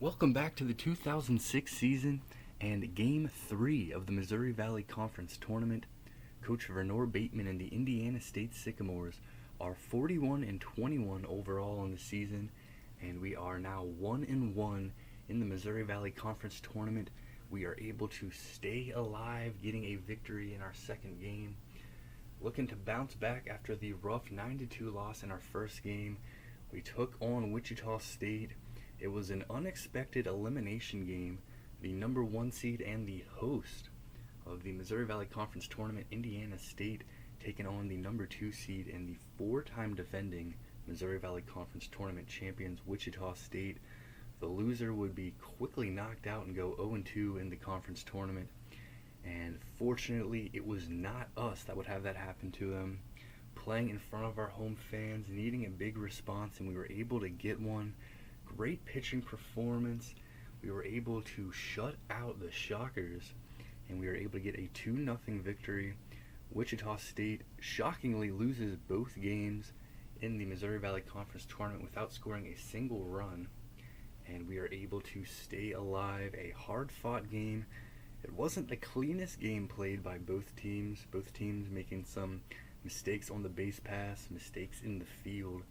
Welcome back to the 2006 season and Game 3 of the Missouri Valley Conference Tournament. Coach Vernor Bateman and the Indiana State Sycamores are 41-21 overall in the season, and we are now 1-1 in the Missouri Valley Conference Tournament. We are able to stay alive, getting a victory in our second game. Looking to bounce back after the rough 9-2 loss in our first game. We took on Wichita State. It was an unexpected elimination game. The number 1 seed and the host of the Missouri Valley Conference Tournament, Indiana State, taking on the number 2 seed and the 4-time defending Missouri Valley Conference Tournament champions, Wichita State. The loser would be quickly knocked out and go 0-2 in the conference tournament. And fortunately, it was not us that would have that happen to them. Playing in front of our home fans, needing a big response, and we were able to get one. Great pitching performance. We were able to shut out the Shockers, and we were able to get a 2-0 victory. Wichita State shockingly loses both games in the Missouri Valley Conference Tournament without scoring a single run, and we are able to stay alive. A hard-fought game. It wasn't the cleanest game played by both teams making some mistakes on the base pass, mistakes in the field,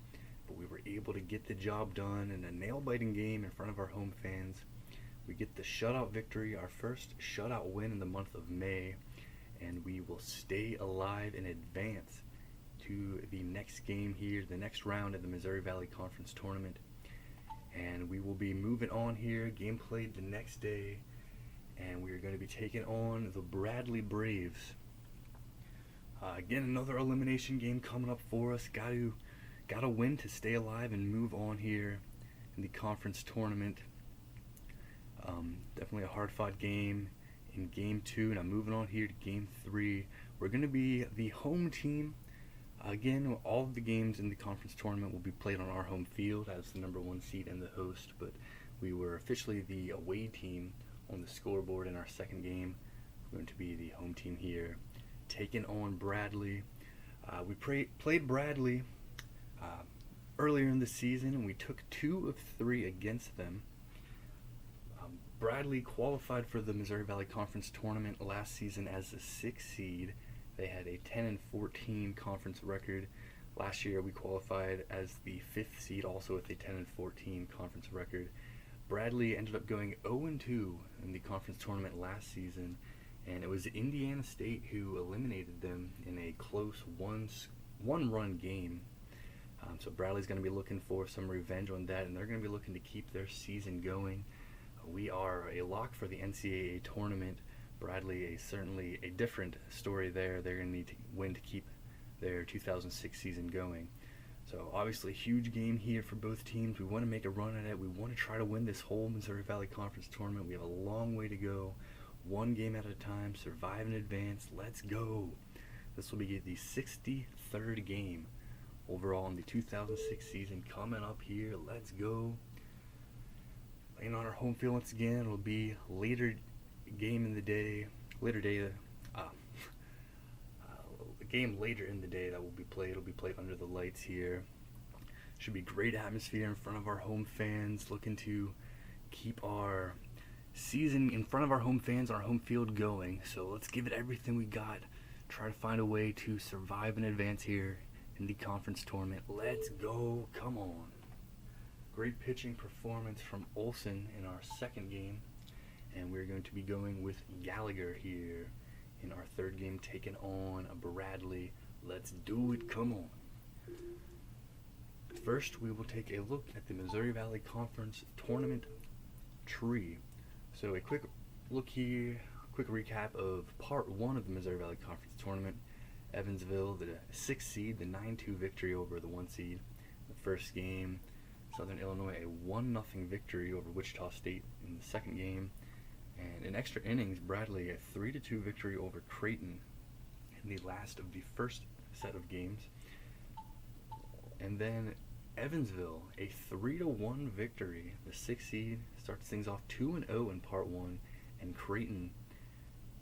but we were able to get the job done in a nail-biting game in front of our home fans. We get the shutout victory, our first shutout win in the month of May, and we will stay alive and advance to the next game here, the next round of the Missouri Valley Conference Tournament. And we will be moving on here, game played the next day, and we are going to be taking on the Bradley Braves. Again, another elimination game coming up for us. Got to win to stay alive and move on here in the conference tournament. Definitely a hard-fought game in Game 2. Now moving on here to Game 3. We're going to be the home team. Again, all of the games in the conference tournament will be played on our home field as the number 1 seed and the host, but we were officially the away team on the scoreboard in our second game. We're going to be the home team here, taking on Bradley. We played Bradley earlier in the season, and we took 2 of 3 against them. Bradley qualified for the Missouri Valley Conference Tournament last season as the 6th seed. They had a 10-14 conference record. Last year we qualified as the 5th seed, also with a 10-14 conference record. Bradley ended up going 0-2 in the conference tournament last season, and it was Indiana State who eliminated them in a close one-run game. So Bradley's going to be looking for some revenge on that, and they're going to be looking to keep their season going. We are a lock for the NCAA tournament. Bradley, certainly a different story there. They're going to need to win to keep their 2006 season going. So obviously a huge game here for both teams. We want to make a run at it. We want to try to win this whole Missouri Valley Conference tournament. We have a long way to go. One game at a time. Survive in advance. Let's go. This will be the 63rd game overall in the 2006 season coming up here. Let's go. Playing on our home field once again. It'll be later game in the day. A game later in the day that will be played. It'll be played under the lights here. Should be great atmosphere in front of our home fans. Looking to keep our season in front of our home fans on our home field going. So let's give it everything we got. Try to find a way to survive and advance here in the conference tournament. Let's go. Come on. Great pitching performance from Olsen in our second game. And we're going to be going with Gallagher here in our third game, taking on Bradley. Let's do it. Come on. First, we will take a look at the Missouri Valley Conference Tournament tree. So a quick look here, quick recap of Part 1 of the Missouri Valley Conference Tournament. Evansville, the 6th seed, the 9-2 victory over the 1 seed. The first game, Southern Illinois, a 1-0 victory over Wichita State in the second game. And in extra innings, Bradley, a 3-2 victory over Creighton in the last of the first set of games. And then Evansville, a 3-1 victory. The 6th seed starts things off 2-0 in Part 1, and Creighton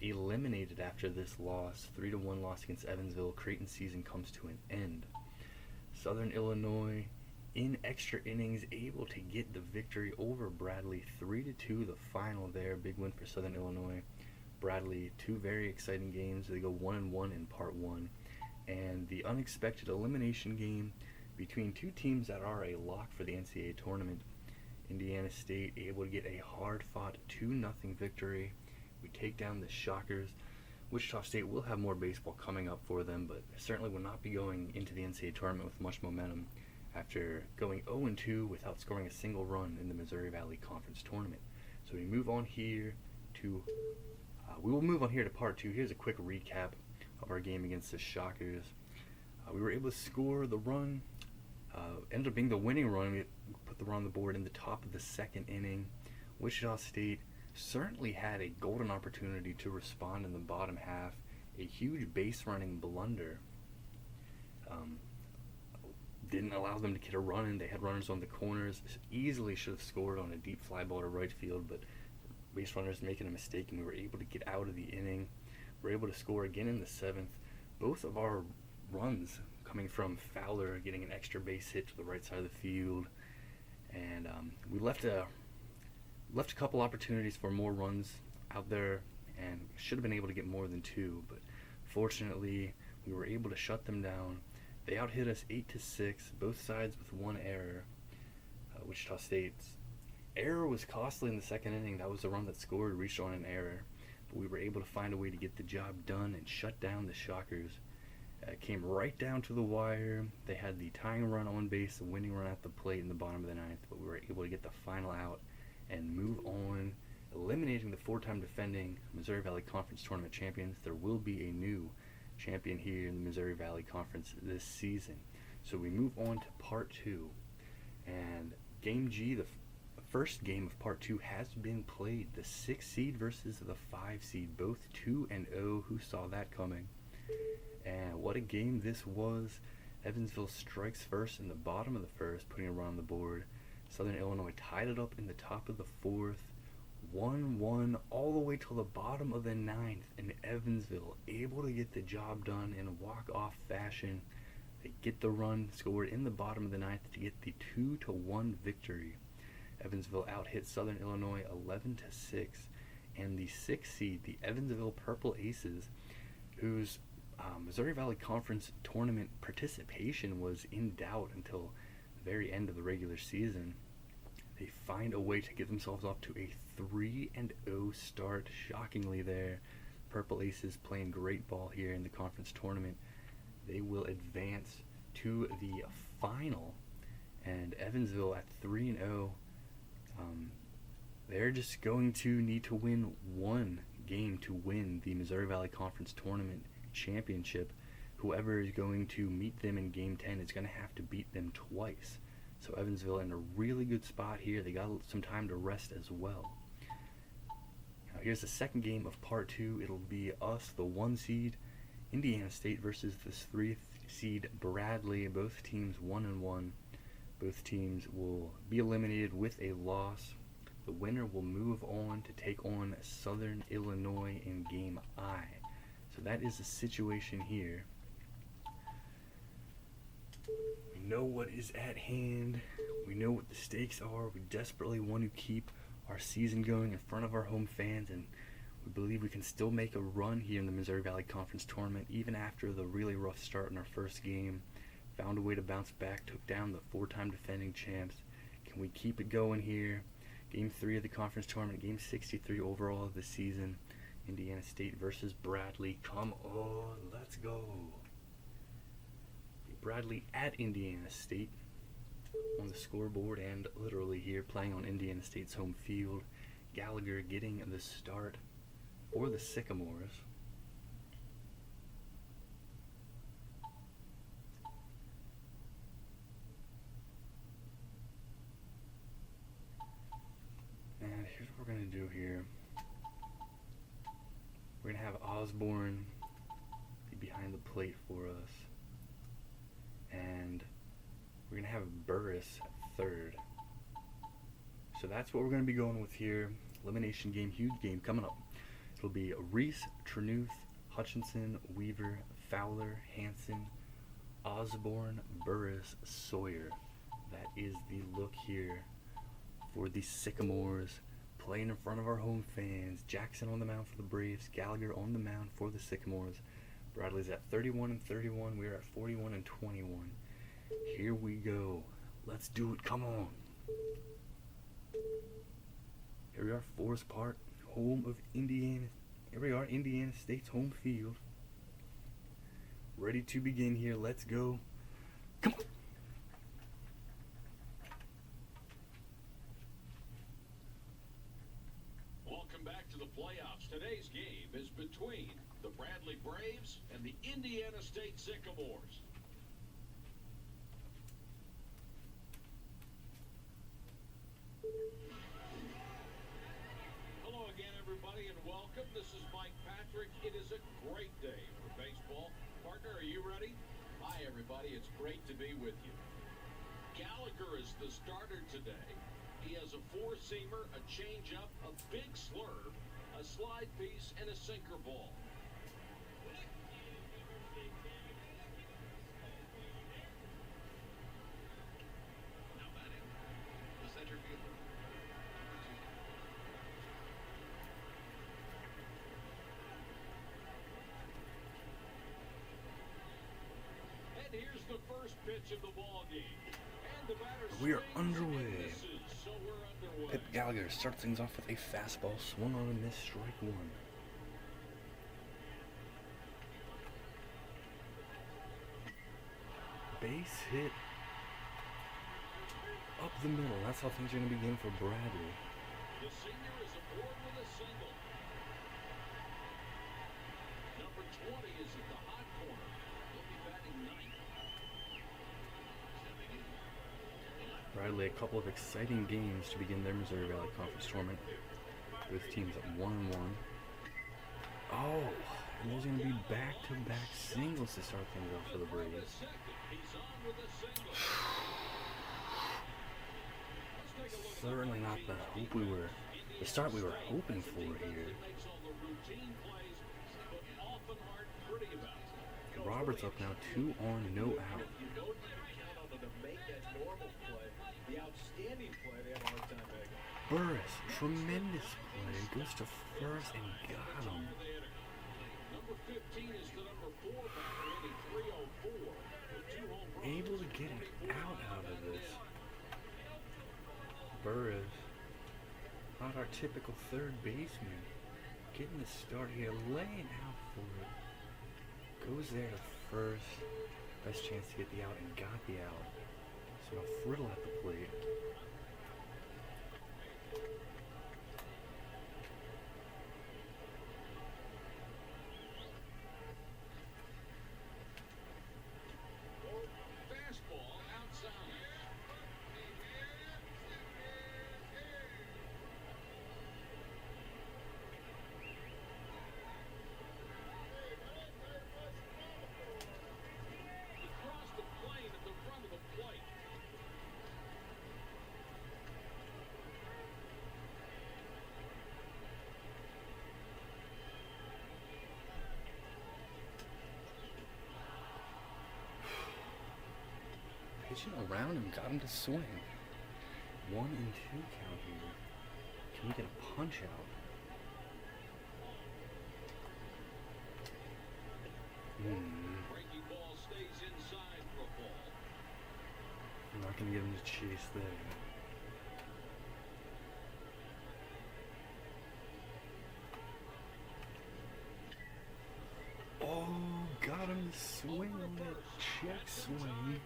eliminated after this loss. 3-1 loss against Evansville. Creighton's season comes to an end. Southern Illinois in extra innings, able to get the victory over Bradley, 3-2 the final there. Big win for Southern Illinois. Bradley, two very exciting games. They go 1-1 in part one. And the unexpected elimination game between two teams that are a lock for the NCAA tournament. Indiana State able to get a hard-fought 2-0 victory. We take down the Shockers. Wichita State will have more baseball coming up for them, but certainly will not be going into the NCAA tournament with much momentum after going 0-2 without scoring a single run in the Missouri Valley Conference tournament. So we move on here to part two. Here's a quick recap of our game against the Shockers. We were able to score the run. Ended up being the winning run. We put the run on the board in the top of the second inning. Wichita State certainly had a golden opportunity to respond in the bottom half. A huge base running blunder didn't allow them to get a run in. They had runners on the corners. Easily should have scored on a deep fly ball to right field, but base runners making a mistake, and we were able to get out of the inning. We were able to score again in the seventh. Both of our runs coming from Fowler getting an extra base hit to the right side of the field, and we left a couple opportunities for more runs out there, and should have been able to get more than two, but fortunately we were able to shut them down. They out-hit us 8-6, both sides with one error. Wichita State's error was costly in the second inning. That was the run that scored, reached on an error, but we were able to find a way to get the job done and shut down the Shockers. Came right down to the wire. They had the tying run on base, the winning run at the plate in the bottom of the ninth, but we were able to get the final out and move on, eliminating the four-time defending Missouri Valley Conference Tournament champions. There will be a new champion here in the Missouri Valley Conference this season. So we move on to part two, and Game G, the first game of part two, has been played. The 6 seed versus the 5 seed, both 2-0. Who saw that coming? And what a game this was. Evansville strikes first in the bottom of the first, putting a run on the board. Southern Illinois tied it up in the top of the fourth, 1-1 all the way till the bottom of the ninth, and Evansville able to get the job done in a walk-off fashion. They get the run scored in the bottom of the ninth to get the 2-1 victory. Evansville out-hit Southern Illinois 11-6, and the 6th seed, the Evansville Purple Aces, whose Missouri Valley Conference tournament participation was in doubt until the very end of the regular season. They find a way to get themselves off to a 3-0 start. Shockingly there, Purple Aces playing great ball here in the conference tournament. They will advance to the final, and Evansville at 3-0. They're just going to need to win one game to win the Missouri Valley Conference tournament championship. Whoever is going to meet them in Game 10 is going to have to beat them twice. So Evansville in a really good spot here. They got some time to rest as well. Now here's the second game of part two. It'll be us, the 1 seed, Indiana State versus the 3 seed Bradley. Both teams 1-1. Both teams will be eliminated with a loss. The winner will move on to take on Southern Illinois in Game I. So that is the situation here. We know what is at hand. We know what the stakes are. We desperately want to keep our season going in front of our home fans, and we believe we can still make a run here in the Missouri Valley Conference tournament even after the really rough start in our first game. Found a way to bounce back, took down the 4-time defending champs. Can we keep it going here? Game 3 of the conference tournament, game 63 overall of the season. Indiana State versus Bradley. Come on, let's go. Bradley at Indiana State on the scoreboard, and literally here playing on Indiana State's home field. Gallagher getting the start for the Sycamores. And here's what we're going to do here. We're going to have Osborne be behind the plate for us. And we're going to have Burris at third. So that's what we're going to be going with here. Elimination game, huge game coming up. It'll be Reese, Trenuth, Hutchinson, Weaver, Fowler, Hanson, Osborne, Burris, Sawyer. That is the look here for the Sycamores, playing in front of our home fans. Jackson on the mound for the Braves, Gallagher on the mound for the Sycamores. Bradley's at 31-31. We are at 41-21. Here we go. Let's do it. Come on. Here we are, Forest Park, home of Indiana. Here we are, Indiana State's home field. Ready to begin here. Let's go. Come on. Welcome back to the playoffs. Today's game is between the Bradley Braves and the Indiana State Sycamores. Hello again, everybody, and welcome. This is Mike Patrick. It is a great day for baseball. Partner, are you ready? Hi, everybody. It's great to be with you. Gallagher is the starter today. He has a four-seamer, a changeup, a big slurve, a slide piece, and a sinker ball. Now batting, the center fielder. And here's the first pitch of the ball game. And the batter We are swings underway. and misses, so we're underway. Pip Gallagher starts things off with a fastball, swung on and missed, strike one. Base hit up the middle. That's how things are going to begin for Bradley. The senior is aboard with a single. Number 20 is at the hot corner. He'll be batting ninth. Bradley, a couple of exciting games to begin their Missouri Valley Conference tournament. Both teams at 1-1. Oh, and there's going to be back-to-back singles to start things off for the Braves. He's on with a single. Let's take a look. Certainly not the start we were hoping for here. Makes all the routine plays, but often aren't pretty about it. Roberts up now, 2 on, no out. You don't count on them to make that normal play. The outstanding play, they have a hard time making. Burris, tremendous play, goes to first and got him. Number 15 is the number 4 batter, hitting 304 with 2 home runs. Able to get an out of this. Burris, not our typical third baseman, getting the start here, laying out for it. Goes there to first, best chance to get the out, and got the out. So now Friddle at the plate. Fastball outside. He crossed the plane at the front of the plate. Pitching around him, got him to swing. 1-2 count here. Can we get a punch out? Breaking ball stays inside for a ball. I'm not gonna get him to chase there. Oh, got him to swing on that check swing.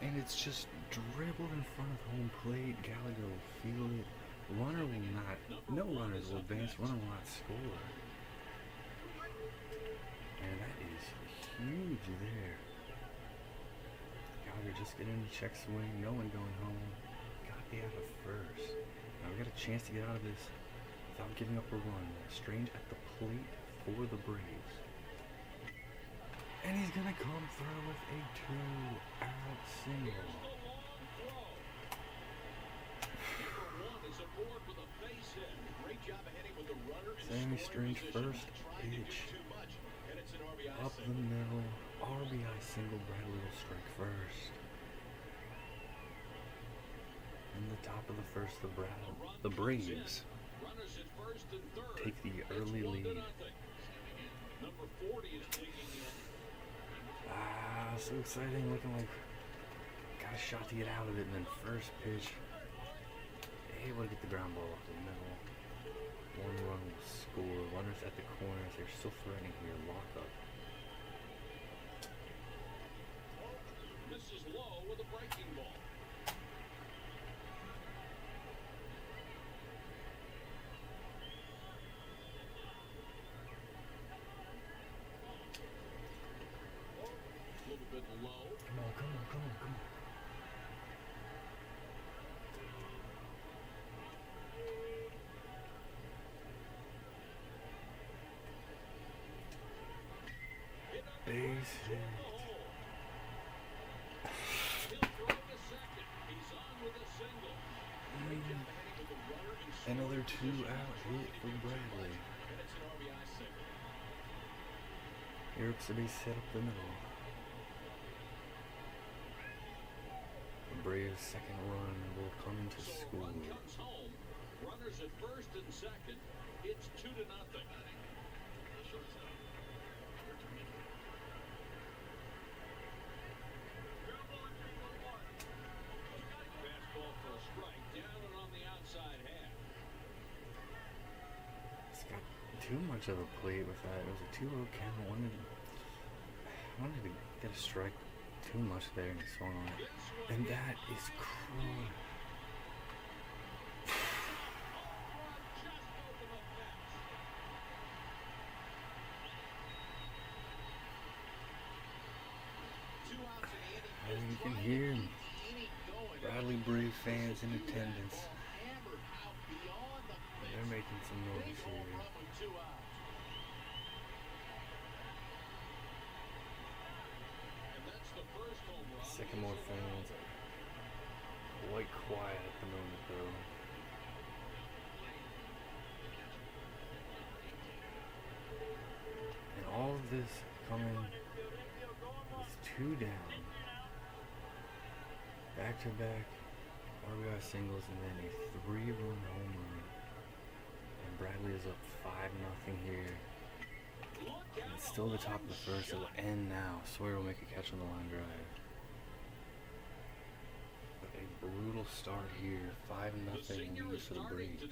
And it's just dribbled in front of home plate. Gallagher will field it. Runner will not, no runners will advance. Runner will not score. And that is huge there. Gallagher just getting the check swing. No one going home. Got the out of first. Now we got a chance to get out of this without giving up a run. Strange at the plate for the Braves. And he's going to come through with a 2-out single. Sammy Strange first pitch. Up the middle. RBI single. Bradley will strike first. In the top of the first, the Braves Runners at first and third. take the It's early 1-0. lead. Number 40 is digging in. So exciting, looking like got a shot to get out of it, and then first pitch, able to get the ground ball off the middle. 1 run will score. Runners at the corners, they're still threatening here. Lock up. Misses low with a breaking ball. A little bit low. Come on, come on, come on, come on. Base hit. He'll throw to second. He's on with a single. Another 2-out hit for Bradley. And it's an RBI single. Eric's the base hit up the middle. The Braves' second run will come to So a score. run comes home. Runners at first and second. It's 2-0. Fastball for a strike. Down and on the outside half. It's got too much of a plate with that. It was a 2-0 count. Wanted to get a strike too much there, and he swung on it. And that is cruel. And you can hear Bradley Brave fans in attendance. They're making some noise here. Sycamore fans are quite quiet at the moment, though. And all of this coming with 2 down. Back-to-back RBI singles and then a 3-run home run. And Bradley is up 5-0 here. And it's still the top of the first. It will end now. Sawyer will make a catch on the line drive. But a brutal start here. 5-0 lead for the Braves.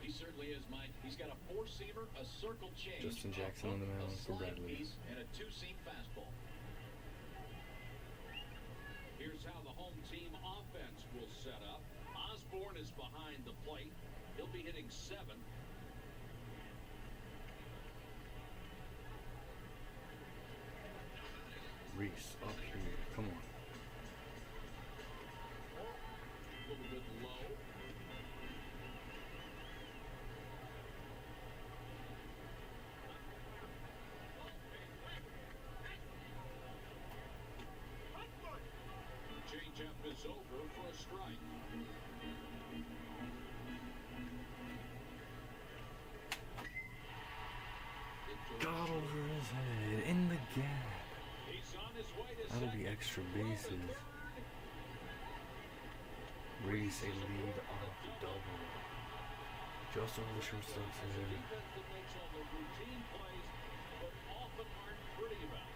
He certainly is, Mike. He's got a 4-seamer, a circle change, Justin Jackson on the mound for slide Bradley. piece, and a 2-seam fastball. Here's how the home team offense will set up. Osborne is behind the plate. He'll be hitting 7. Reese up here. Come on. A little bit low. Changeup is over for a strike. Got over his head in the gap. He's on his way to That'll be second. extra bases. Reese a lead off double. Just over the shortstop's It's a head. defense that makes all the routine plays, but often aren't pretty about it.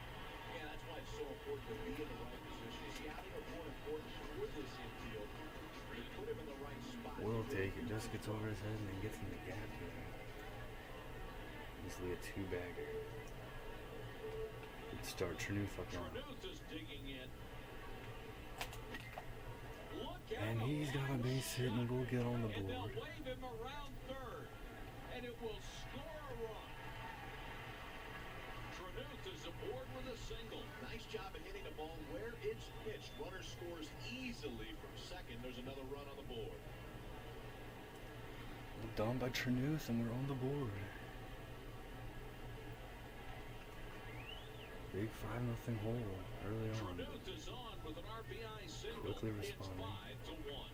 Yeah, that's why it's so important to be in the right position. Scouting are more important for this infield. You put him in the right spot. Will take it. Just gets over his head and then gets in the gap there. Easily a 2-bagger. Good start. Trenuth up on. Trenuth is digging in. Look at And him. he's got a base hit and will get on the And they'll board. wave him around third, and it will score a run. Trenuth is aboard with a single. Nice job of hitting the ball where it's pitched. Runner scores easily from second. There's another run on the board. Done by Trenuth and we're on the board. Big 5-0 hole early on. Trenuth is on with an RBI single. Quickly It's responding. 5-1.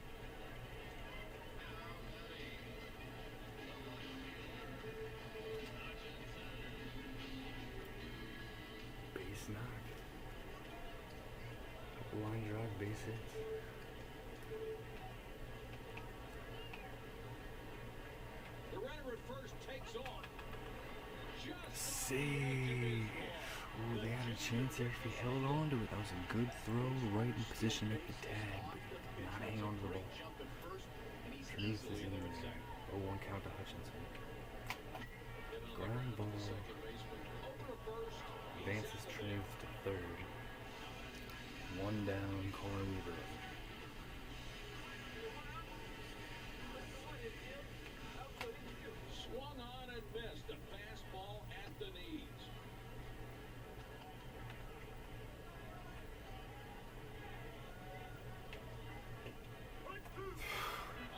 Base knock. Couple line drive, base hits. first takes off. Save. Oh, they had a chance there if he held on to it. That was a good throw, right in position to make the tag, but he did not hang on to the ball. Treese is in there. 0-1 count to Hutchinson. Ground ball. Advances Treese to third. One down, Connor Weaver. Swung on and missed. A fastball at the knees.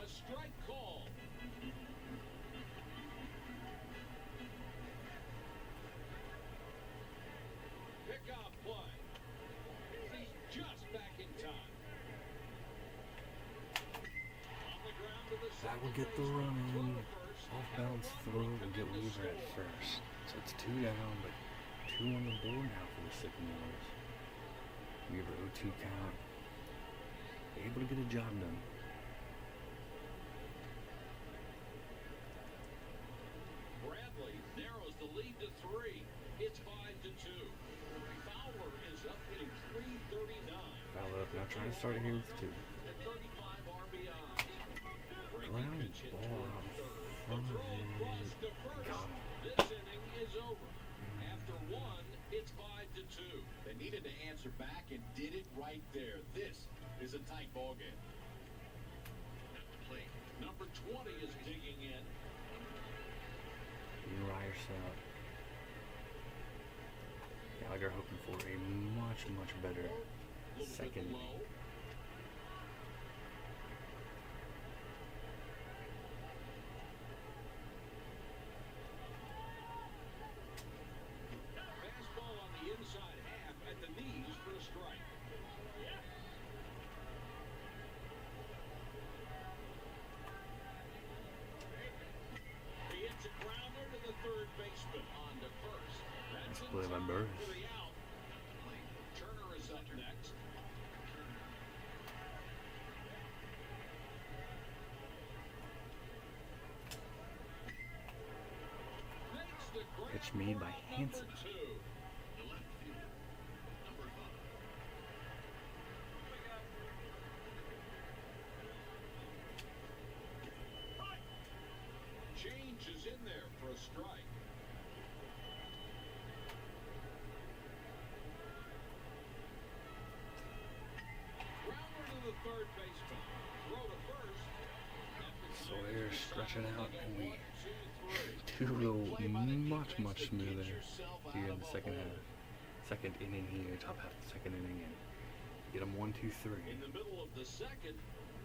A strike call. Pickoff play. He's just back in time. On the ground to the That will get the run in. Off balance throw will get Weaver at first. So it's 2 down, but 2 on the board now for the Sycamores. Weaver 0-2 count. Able to get a job done. Bradley narrows the lead to 3. It's 5-2. Fowler is up hitting .339. Fowler up now trying to start here with 2. At 35 RBIs. Ground ball out in front of it. Got him. This inning is over. After 1, it's 5-2. They needed to answer back and did it right there. This is a tight ball game. At the plate, Number 20 is digging in. Ryerson. Gallagher hoping for a much better second. Low. Fastball on the inside half at the knees for a strike. He hits a grounder to the third baseman. On to first. That's in Play by time Burris. for the out. Turner is up next. Makes the grab Pitch made by for out Hansen. number 2. the left fielder, number 5. Change is in there for a strike. Grounder to the third baseman. Throw to first. Sawyer stretching out, and we 1, 2, 3. do go much smoother here in the second half. Second inning here, top half of the second inning, and get them 1, 2, 3. In the middle of the second,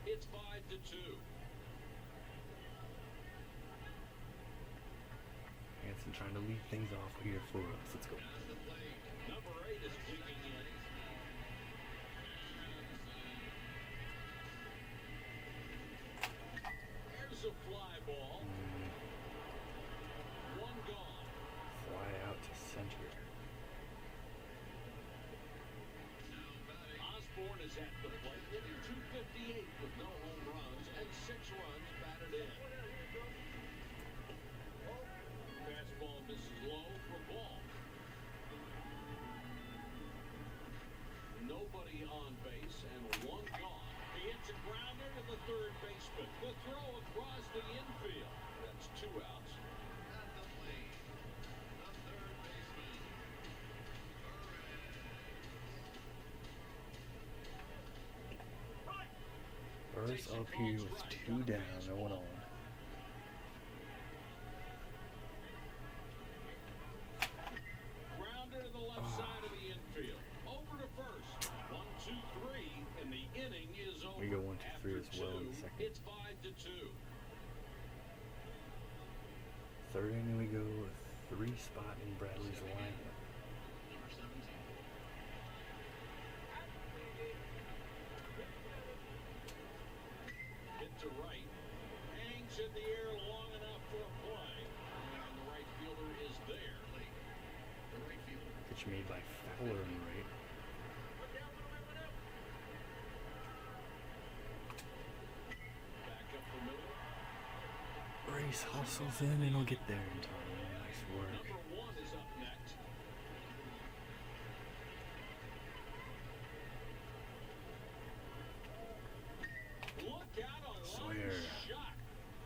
it's 5-2. Hansen trying to lead things off here for us. Let's go. Number 8 is digging in. There's a fly ball. One gone. Fly out to center. Osborne is at the plate, hitting .258 with no home runs and 6 runs batted in. Fastball misses low for ball. Nobody on base and 1 gone. He hits a grounder to the third baseman. The throw across the infield. That's 2 outs. At the plate, the third baseman, Burris up here with 2 down, no one on. Grounder to the left side of the infield. Over to first. 1, 2, 3, and the inning is over. We go 1, 2, 3 as After well in the 2, second. It's 5-2. Third inning we go with 3 spot in Bradley's lineup. number 17. Hit to right. Hangs in the air long enough for a play. And the right fielder is there. The right fielder, Pitch made by Fowler on the right. Back up the middle. Bring Bryce hustles in and he'll get there in time. Nice work. Number 1 is up next. Look out, a Sawyer. line shot.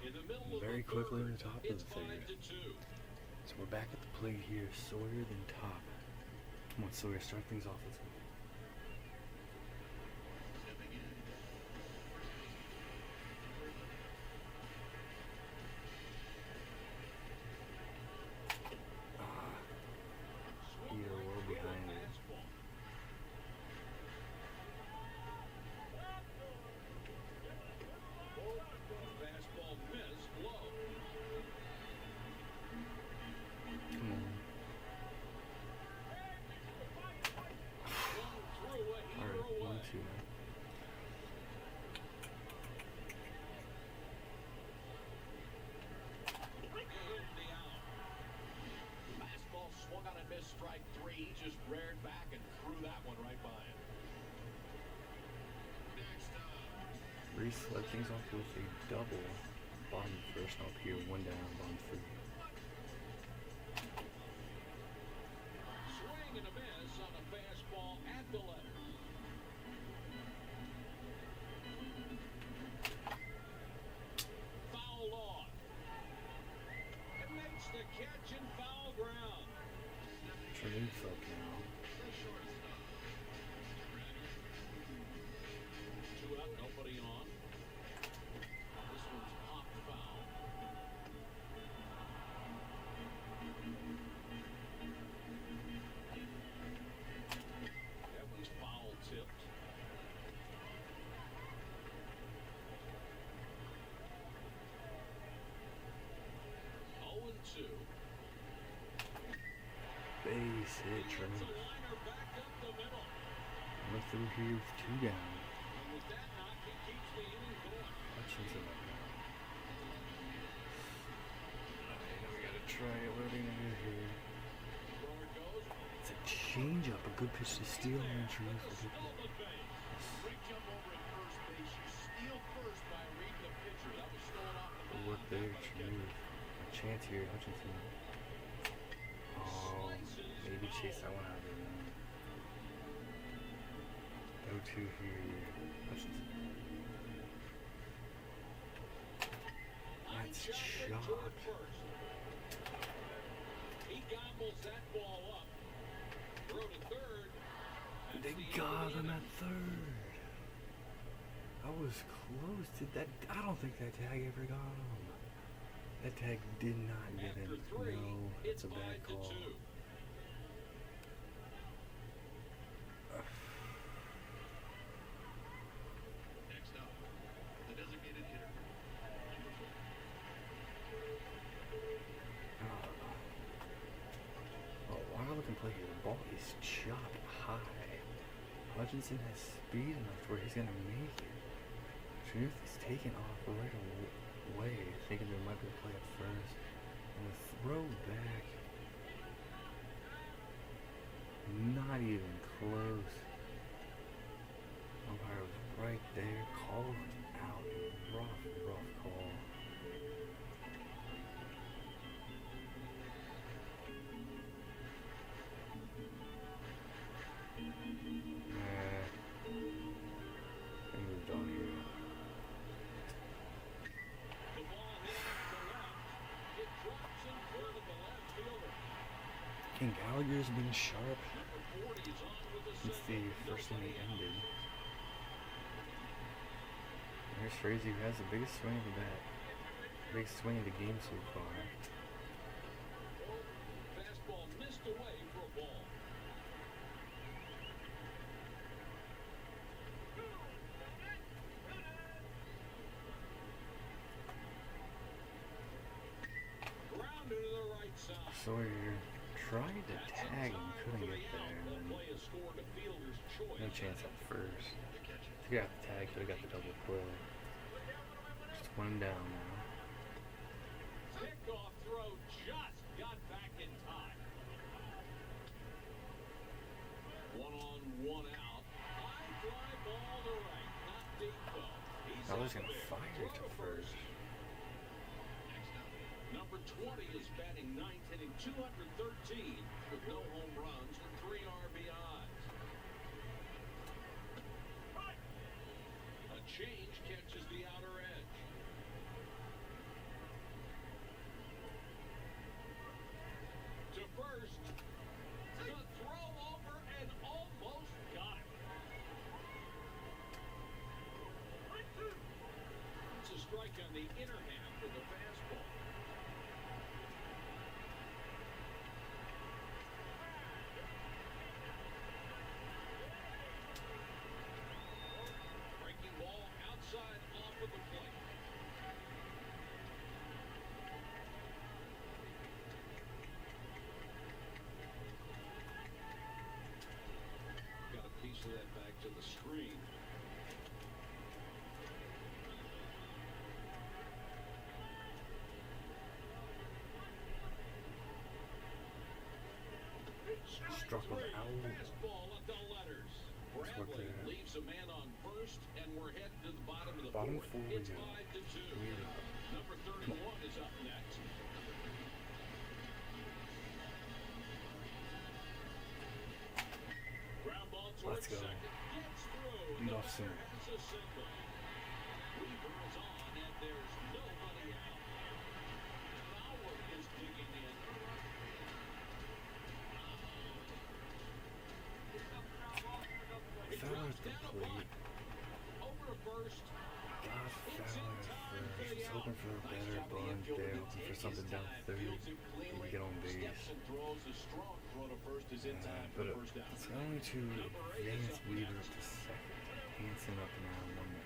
In the middle Very of the quickly third, in the top of it's the third. 5-2. So we're back at the plate here. Sawyer then Top. Come on, Sawyer, start things off. Let's go. Peter well behind it. Fastball missed low. Come on. Through a heater Alright, away. 1-2 now. And the out. Fastball swung on and missed, strike 3. Just reared back and threw that one right by him. Reese led things off with a double. Bottom of the first, up here, 1 down, bottom 3. Swing and a miss on a fastball at the letter. Foul on. It makes the catch in foul ground. Trenuth up now. 2 out, nobody on. This one's popped foul. That one's foul tipped. Oh and 2. Base hit, It's a Trenuth. liner back up the middle. Went through here with 2 down. And with that knock, he keeps the inning going. Hutchinson up now. Alright, now we gotta try it. What are they gonna do here? Thrower goes. It's a changeup. A good pitch to steal, and Trenuth will get there. Stolen base. Great jump over at first base. You steal first by reading the pitcher. That was stolen off the Good mound. work there, Trenuth. A chance here, Hutchinson. Oh, maybe chase that one out of there. 0-2 here, Hutchinson. That's chopped. He gobbles that ball up. Throw to third. They got him at third. I was close to that. I don't think that tag ever got him. That tag did not get him. After 3, No, it's that's a bad 5-2. call. Next up, the designated hitter. Oh, wild looking play here. The ball is chopped high. Hutchinson has speed enough where he's gonna make it. Truth is taken off right away, thinking there might be a play at first. And the throw back, not even close. Umpire was right there, called out. Rough call. They moved on here. The ball hit to left. It drops in front of the left fielder. King Gallagher's been sharp Number 40 is on with the since the single. first inning Nobody out. ended. And here's Frazee, who has the biggest swing of the bat. Biggest swing of the game so far. Fastball missed away for a ball. Grounded to the right side. Sawyer tried to That's tag in him, time couldn't for get the there. out. And That then play is scored a fielder's choice. no chance at first. If he got the tag, could have got the double play. Just 1 down now. Kickoff throw just got back in time. 1 on, 1 out. High fly ball to right. Not deep though. He's I was up gonna there. fire Throw to first. Number 20 is batting ninth, hitting .213 with no home runs and 3 RBIs. A change catches the outer edge. To first. The throw over and almost got it. It's a strike on the inner half of the fastball. Breaking ball outside off of the plate. Got a piece of that back to the screen. Struck with out. Fastball at the letters. Bradley leaves a man on first, and we're headed to the bottom of the Bottom fourth. four, It's yeah. 5-2. Number 31 is up next. Ground ball towards Let's go. second. Gets through. Lead The off center. batter has a single. Weaver is on, and there's nobody out. Fowler is digging in. Fowler at the plate. Over to first. God, Fowler at first. Just hoping for a better bunt there, hoping for something down third. Maybe get on base. But it's going to advance Weaver to second. Hanson up now, 1-0.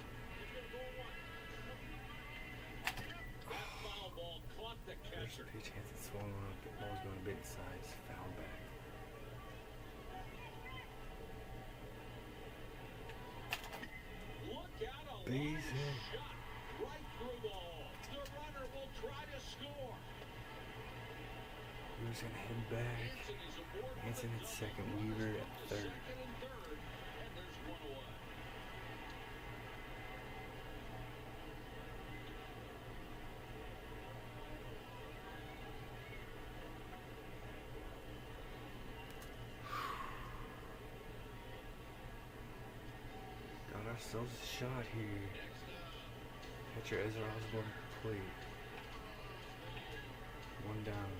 Foul ball caught the First catcher. pitch, Hanson swung on, the ball's going a bit inside, just foul back. Look out, a Base line hit. shot right through the hole. The runner will try to score. Weaver's gonna head back. Hanson is aboard with Hanson a at double. second, Weaver at Runners third. Second and third, and there's one away. Got ourselves a shot here. Catcher Ezra Osborne at the plate. One down.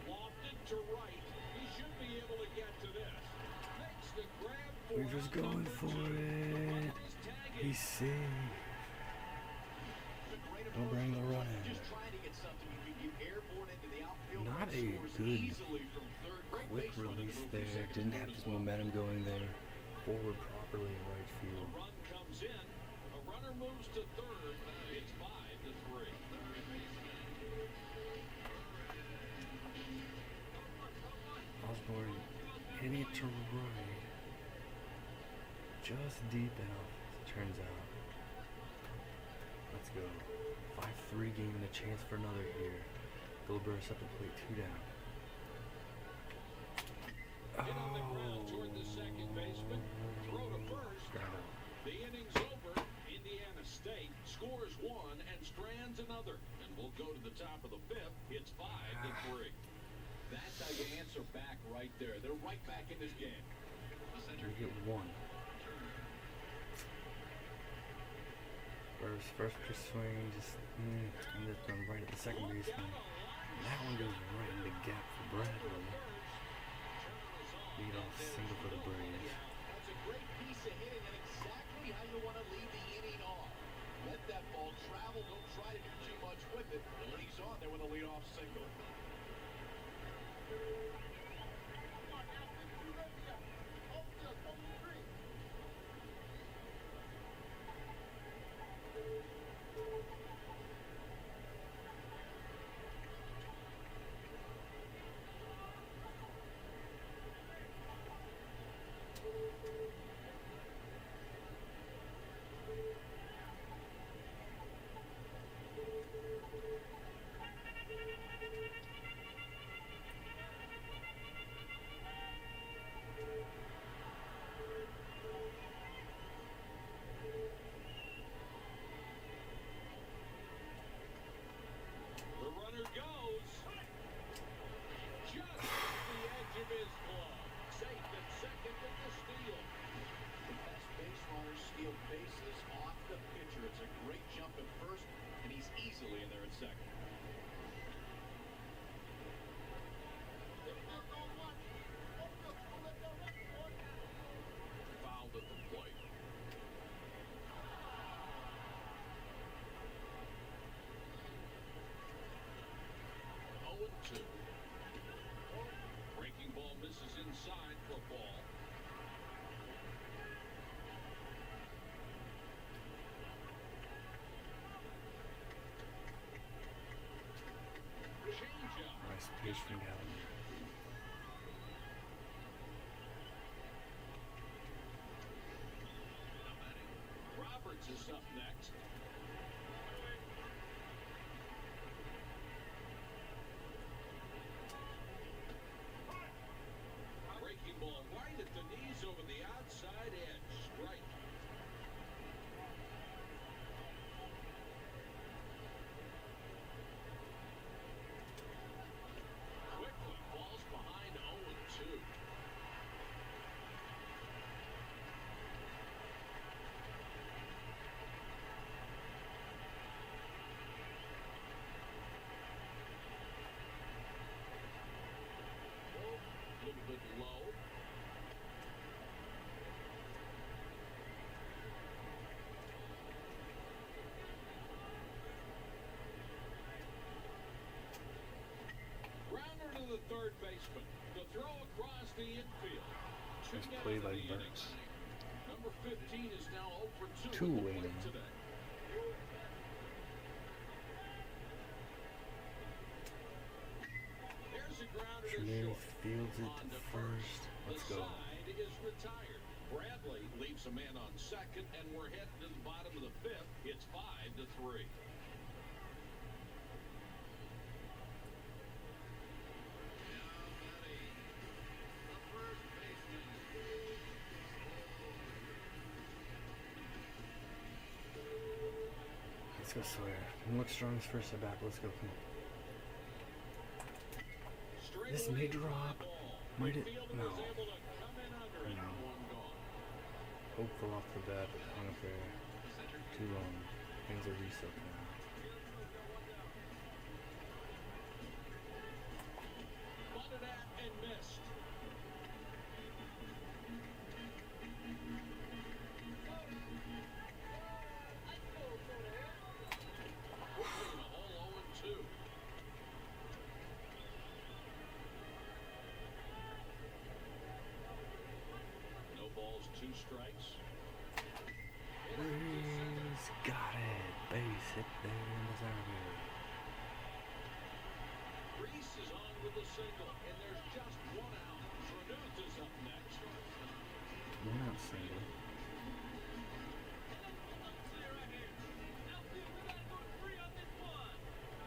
Lofted to right. He should be able to get to this. Makes the grab for Weaver's out going number for two. The it. runner is tagging. He's safe. Don't bring the run in. Just trying to get something you can get airborne into the outfield. Not a Scores good easily from third. Great quick base running release move from there. second Didn't to have third his as well. momentum going there. Forward properly in right A field. run comes in. A runner moves to third. It's 5-3. Osborne hitting it to right. Just deep enough, as it turns out. Let's go. 5-3 game and a chance for another here. Gilbert's up the plate, 2 down. Hit on the ground toward the second baseman. Throw to first. Ground out. The inning's over. Indiana State scores one and strands another. And we'll go to the top of the fifth. It's 5-3. That's how you answer back right there. They're right back in this game. We hit 1. First pitch swing, just ended up going right at the second baseman. And that one goes right in the gap for Bradley. Lead off single for the Braves. That's a great piece of hitting and exactly how you want to lead the inning off. Let that ball travel. Don't try to do too much with it. And when he's on there with a leadoff single. pitch from Gallagher. Roberts is up next. Breaking ball right at the knees over the outside edge. Strike. Quickly falls behind 0-2. A little bit low. Grounder to the third baseman. The throw across the infield. Nice Two play down by in the Burks. inning. Number 15 is now 0 for 2 Two at the away plate now. today. There's a grounder to Tremere short. fields it On to to first. Let's The go. side is retired. Bradley leaves a man on second, and we're heading to the bottom of the fifth. It's 5-3. Let's go, Sawyer. Look strong as first at bat. Let's go. Come on. This may drop. Might it? No. I know. Hopeful off the bat, but hung up there too long. Things are reset now. Bunted at and missed. Quickly in a hole 0-2. No balls, 2 strikes. He's got it. Base hit there in the center. Reese is on with a single, and there's just 1 out. Trenuth is up next. One out single.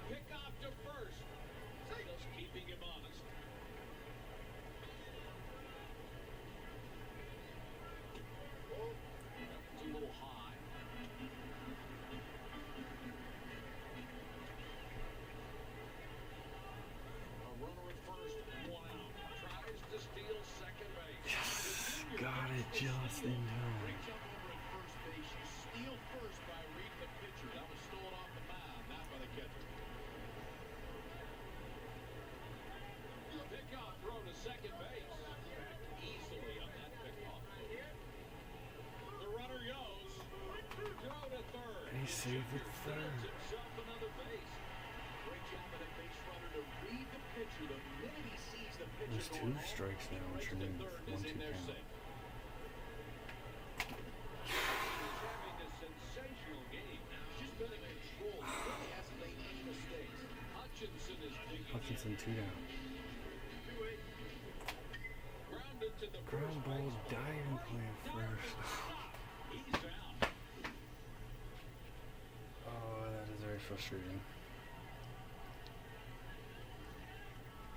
Pick off to first. Just keeping him honest. It's a little high. A runner at first, 1 out. Tries to steal second base. Yes, got it just in time. Great jump over at first base. You steal first by reading the pitcher. That was stolen off the mound, not by the catcher. Pickoff throw to second base. Back easily on that pickoff. The runner goes. Throw to third. And he saved it third. Steals himself another base. Great job by the base runner to read the pitcher. The minute he sees the pitcher There's going 2 home, strikes he now on breaks to Tremere. third and is 1-2 in there count. safe. He's having a sensational game. He's just been in control. He hasn't made any mistakes. Hutchinson is digging Hutchinson 2 down. Grounded to the Ground first ball base. diving plan first. He's out. Oh, that is very frustrating.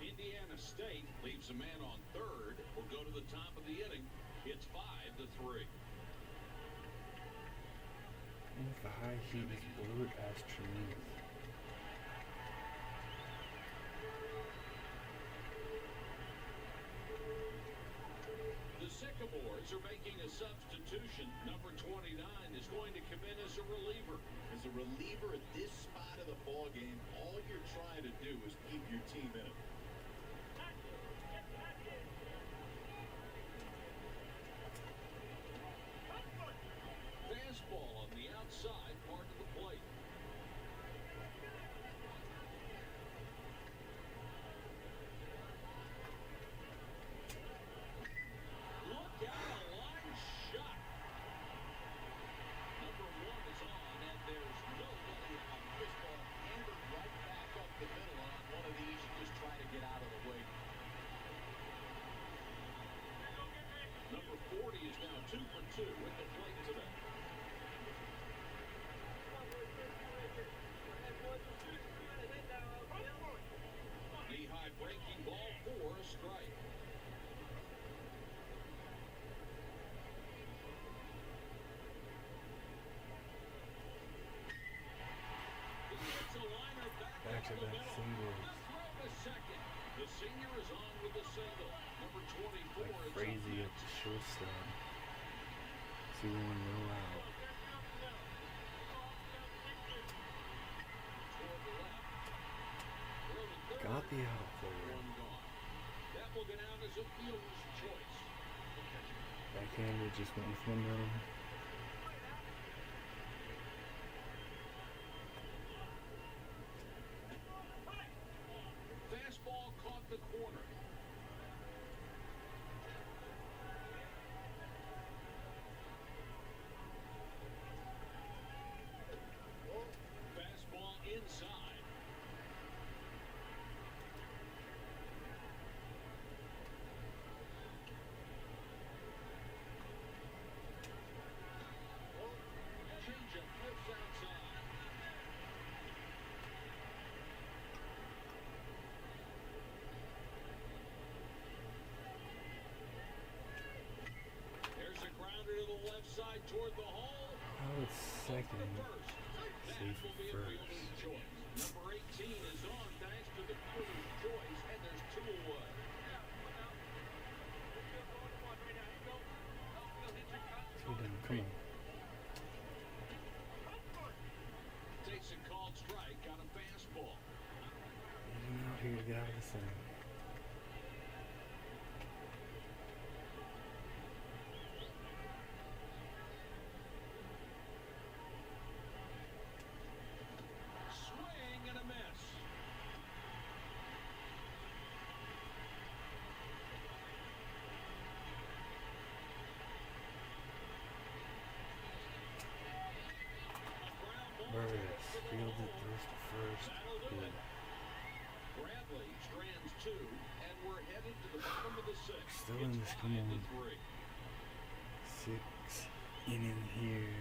Indiana State leaves a man on third. Will go to the top of the inning. It's 5-3. And if the high heat is blue as Tremere. The Sycamores are making a substitution. Number 29 is going to come in as a reliever. As a reliever at this spot of the ball game, all you're trying to do is keep your team in it. Fastball on the outside part of the plate. Look out, a line shot. Number 1 is on, and there's nobody out. This ball hammered right back up the middle on one of these. You just try to back-to-back singles. The senior is on with the single. Number 24 Like is crazy up at next. the shortstop. 2-1, no out. Toward the left. Throw to third. Got the out there. One gone. That will go down as a fielder's choice. Backhanded, just went with momentum. Fastball caught the corner. Fastball inside. Changeup flips outside. There's a grounder to the left side toward the hole. How it's second. First. That Safe will be a first. fielder's choice. Number 18 is on thanks to the fielder's choice, and there's two away. Two down, come on. Takes a called strike on a fastball. Getting out here to get out of the center. Swing and a miss. Burris fielded, throws to first. Good. Bradley strands two, and we're headed to the bottom of the sixth. Still in this, come on. 5-3. 6 inning here.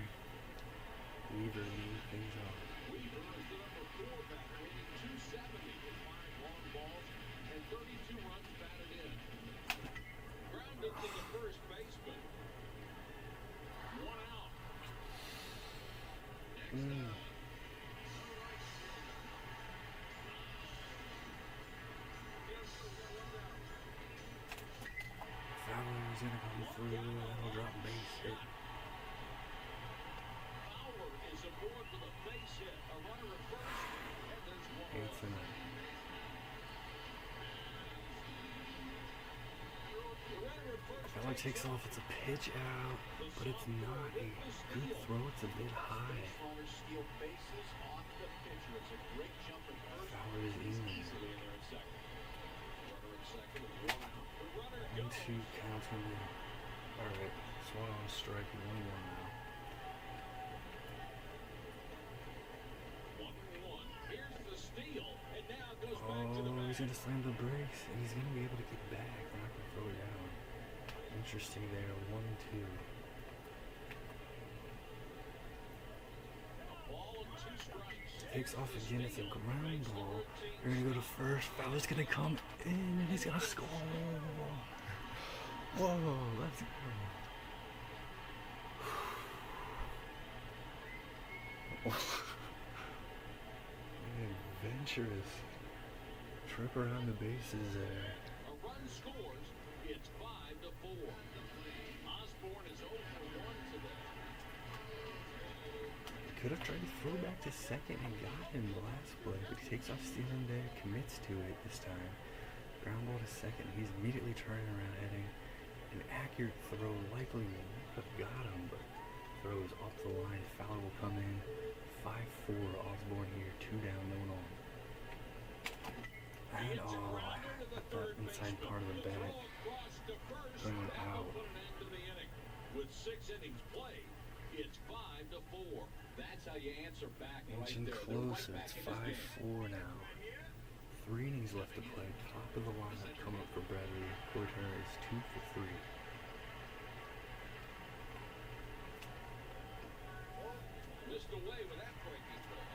Weaver lead things off. Weaver is the number 4 batter, hitting .270 with 5 long balls and 32 runs batted in. Grounded to the first baseman. One out. Fowler's gonna come through. That'll drop base hit. Fowler is aboard with a base hit. A runner at first, and there's one 8 out. to 9. The runner at first Fowler takes off. It's a pitch out, but it's not a good throw. It's a bit high. Runners steal bases off the pitcher. It's a great jump at first. Fowler is He's in. easily in there at second. Runner at second with one out. The runner 1-2 goes. counts him in. Alright, Swan on strike, 1-1 now. 1-1. Here's the steal, and now goes back to the Oh, back. he's gonna slam the brakes, and he's gonna be able to get back. They're not gonna throw it down. Interesting there, 1-2. Ball and 2 strikes. Takes off again, it's a ground ball. They're gonna go to first. Fowler's gonna come in, and he's gonna score. Whoa, let's go. Adventurous trip around the bases there. A run scores. It's 5-4. Osborne is 0 for 1 today. Could have tried to throw back to second and got him the last play, but he takes off stealing there, commits to it this time. Ground ball to second. He's immediately turning around, heading an accurate throw. Likely would have got him, but throws off the line. Fowler will come in. 5-4. Osborne here. 2 down, no one on. And It's a oh, grounder to the at third that inside baseman. part of the Throw bat. across to first. Bring it That will out. put an end to the inning. With 6 innings played, it's 5-4. That's how you answer back right Inching there. They're right closer. back It's in this game. 5-4 now. 3 innings left to play. Top of the lineup coming up for Bradley. Porter is 2 for 3. Missed away with that breaking ball.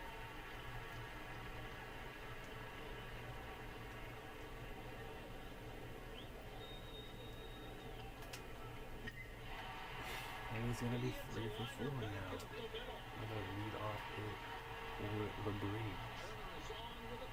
And he's going to be 3 for 4 now. Another lead-off hit with the Braves. Turner is on with a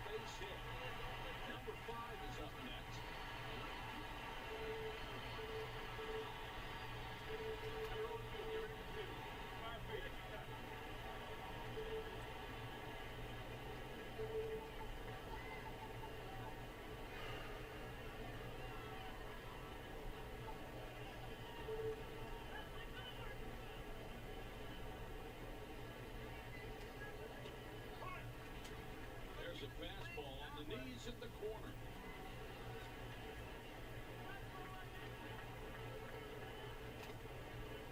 at the corner.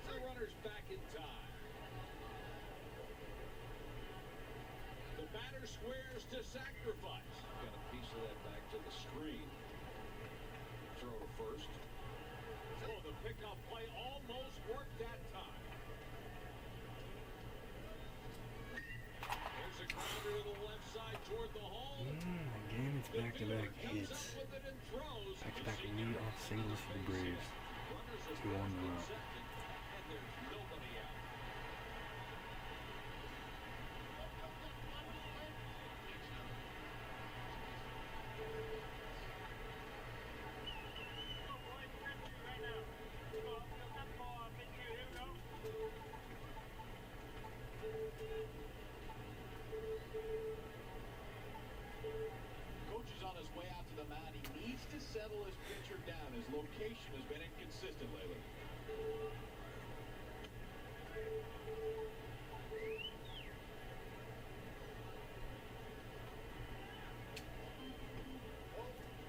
The runner's back in time. The batter squares to sacrifice. Got a piece of that back to the screen. Throw to first. Oh, the pickup play almost worked that time. There's a grounder to the left side toward the hole. Again, it's back-to-back hits. Back-to-back lead-off singles for the Braves. 2-1 run. And there's nobody out. Coach is on his way out to the mound. He needs to settle his pitcher down. His location has been inconsistent lately.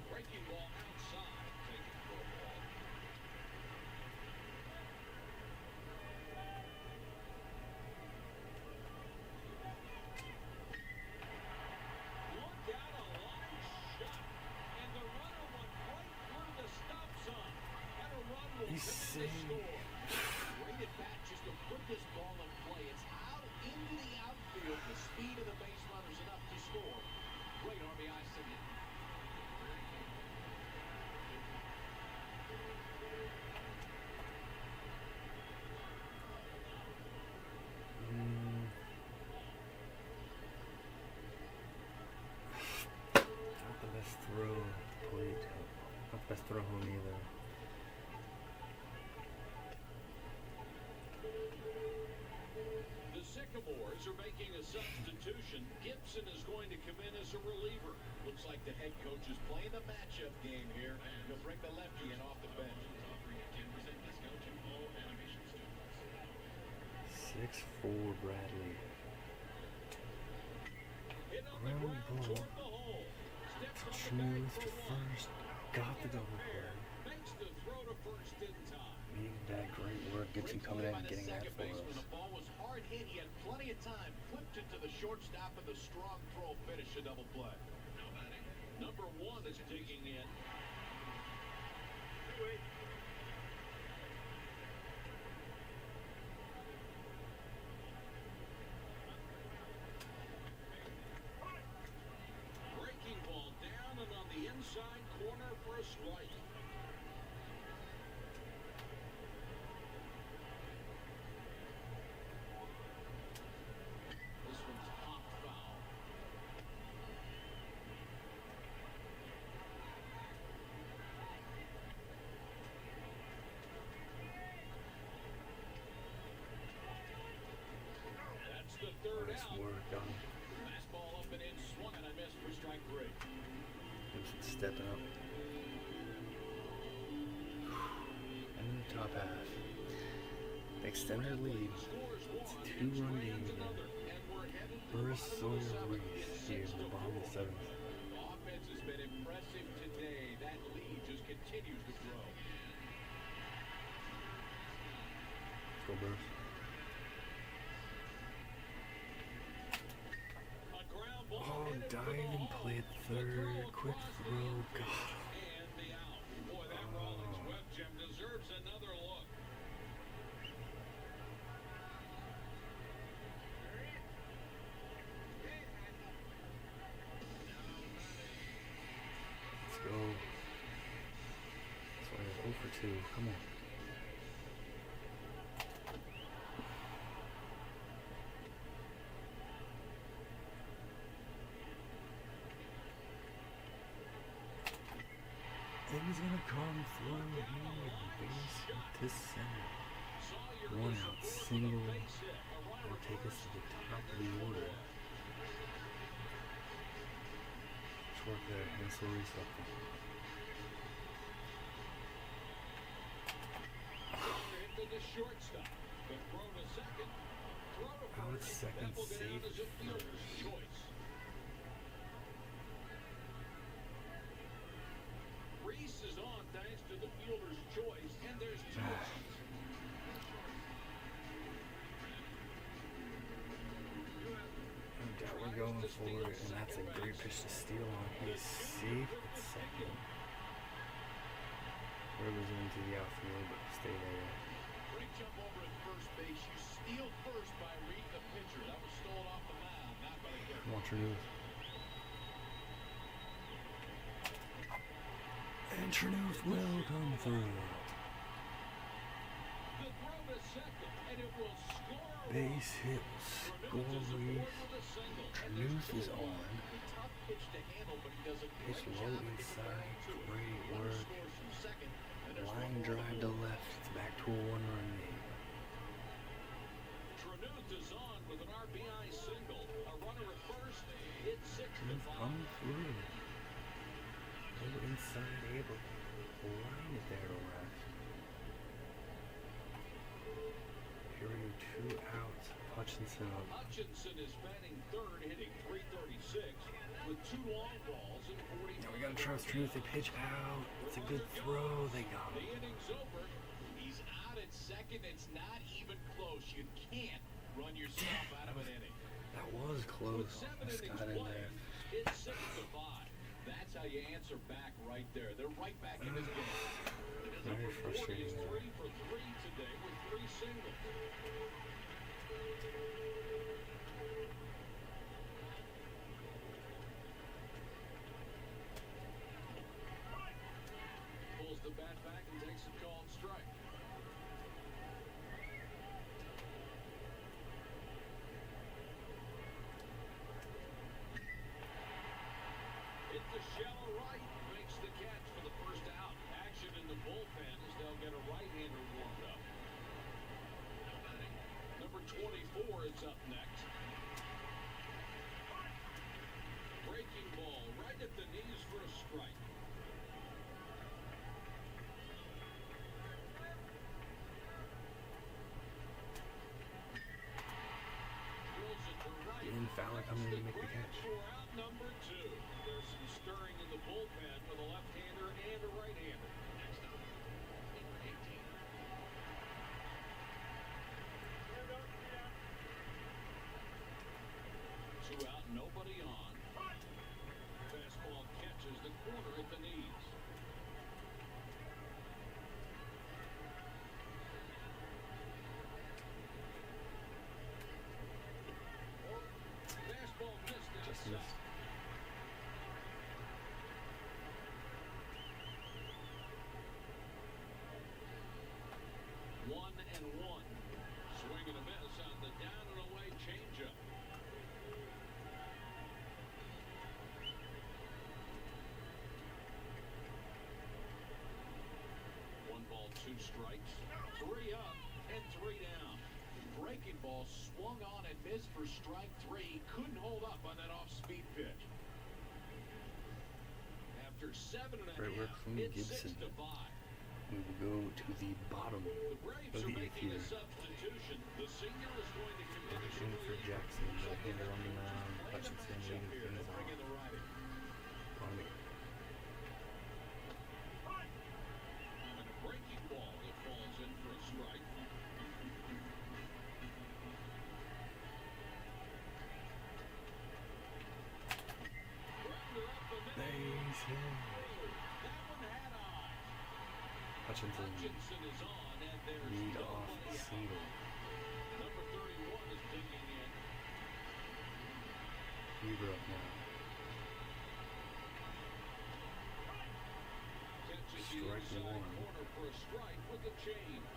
Breaking ball outside. Taking for a ball. Look out, a line shot. And the runner went right through the stop sign. And a run will He's finish the saying- score. Great at bat just to put this ball in play. It's out into the outfield. The speed of the base runner's enough to score. Great RBI signal. Not the best throw at the plate. Not the best throw home either. The Sycamores are making a substitution. Gibson is going to come in as a reliever. Looks like the head coach is playing the matchup game here. He'll bring the lefty in off the bench. 6'4" Bradley. Hit on the Ground ground ball. toward the hole. Steps on the Smooth bag to for one. first. Got the double play. Makes the throw to first in time. Meaning that great work. Gibson Great coming play in by and the getting that second for baseman. us. The ball was hard hit. He had plenty of time. Flipped it to the shortstop and the strong throw finish a double play. Number one is digging in. Breaking ball down and on the inside corner for a strike. This one's popped foul. That's the third Nice out. work on Fastball up and in, swung and a miss for strike three. Gibson stepping up. And in the top half. They extend their lead. It's a 2-run game now. Burris, Sawyer, Reese here in the bottom of the seventh. Offense has been impressive today. That lead just continues to grow. Let's go, Burris. Oh, diving play at third. Quick throw. God. And the out. Boy, that Rawlings Web gem deserves another look. Let's go. That's why it's 0 for 2. Come on. Things gonna come through here. Base to center. One out single. Will take us to the top of the order. Short there, Hansel recycle. Hit to the shortstop. The throw to second. Throw to Oh, first. it's second That will get safe out as a fielder's first. choice. going for it, and that's a great pitch to steal on. He's safe at second. Rivers into the outfield, but stay there. Great jump over at first base. You steal first by reading the pitcher. That was stolen off the mound, not by the catcher. Watch your news. And Chernoff will come through. The throw to second, and it will score. Base hit, score Reese. Chernoff is on. Tough pitch to handle, but he does a Pitch great low job of inside, getting it. great Runner work. scores from second, and there's one Line more drive to go. left. It's back to a one-run game. Trenuth is on with an RBI single. A runner at first. It's 6-5. Coming through. Go inside, able to line it there to left. Here we go, 2 outs. Hutchinson up. Hutchinson is batting third, hitting .336 with 2 long balls and 40. Now we gotta trust Chernoff. They pitch out. It's a good throw. They got The him. inning's over. He's out at second. It's not even close. You can't run yourself out of an inning. That was With close. 7 Just innings got in played, there. it's 6-5. That's how you answer back right there. They're right back in this game. Very Number 40 frustrating is there. 3 for 3 today with 3 singles. Pulls the bat back and takes a called strike. Hit the shallow right, makes the catch for the first out. Action in the bullpen as they'll get a right-hander warmed up. Number 24 is up next. Breaking ball right at the knees for a strike. Drills it to right. And Fowler coming in to make the catch. For out number 2. There's some stirring in the bullpen with a left-hander and a right-hander. Next up, number 18. Two out, nobody on. Fastball catches the corner at the knees. Fastball missed Just outside. missed. One and one. Swing and a miss on the down and away changeup. One ball, 2 strikes. 3 up and 3 down. Breaking ball swung on and missed for strike 3. Couldn't hold up on that off-speed pitch. After 7 and a Great work half, from it's Gibson. 6-5. We will go to the bottom The Braves of are the making a infield. substitution. The senior is going to commit a In for Jackson, right-hander on the mound. Hutchinson leading things off. Bring in the righty. Bonnie. And a breaking ball that falls in for a strike. Grounder up the middle. Base hit. That one had eyes. Hutchinson Hutchinson is on, and there's lead off nobody out. single. Number 31 is digging in. Weaver up now. Catches the Strike inside one. corner for a strike with the change.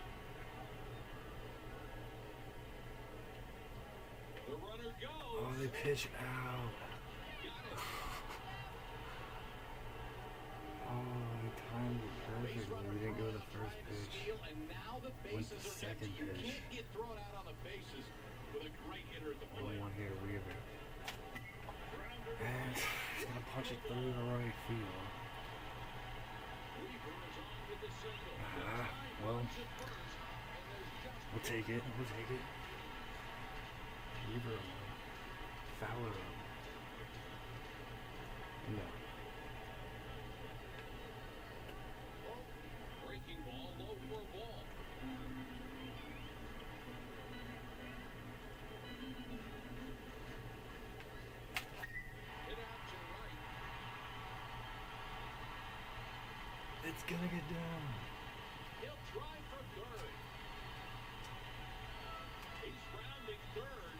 The runner goes. Oh, they pitch out. Got it. Oh, they timed it Base perfectly. runner We didn't go to the Braun first trying to pitch. steal, and now the bases to are second empty. You pitch. can't get thrown out on the bases with a great hitter at the plate. One here, Weaver. And he's gonna punch it through the right field. Weaver is on with the single. Ah, well, Runs at first, and there's just we'll take it. We'll take it. Weaver up. Fowler up. No. breaking ball low for a ball. gonna get down. He'll try for third. He's rounding third.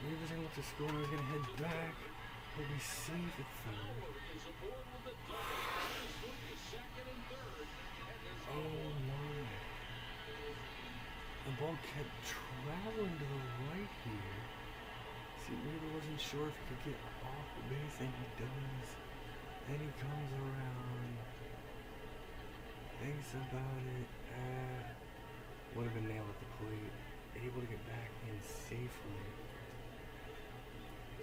He wasn't able to score, and I was gonna head back. He'll be safe at third. Howard is aboard with a double. He's moved to second and third. And there's no Oh more. my. The ball kept traveling to the right here. See, really wasn't sure if he could get off the base, and he does. Then he comes around. Thinks about it. Would have been nailed at the plate. Able to get back in safely.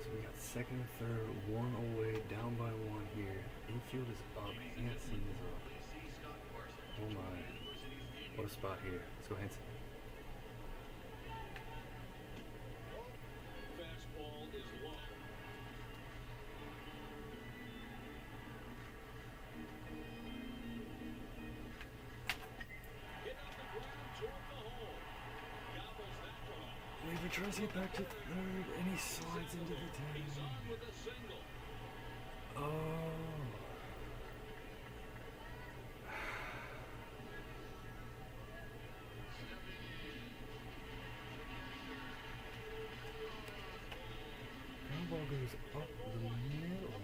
So we got second and third, one away, down by one here. Infield is up, Hansen is up. Oh my. What a spot here. Let's go Hansen. Fastball is low. Hit on the ground toward the hole. Gobbles that one up. Weaver tries to get back to third, and he slides into the He's on tag. with a single. Oh. Ground ball goes up the middle.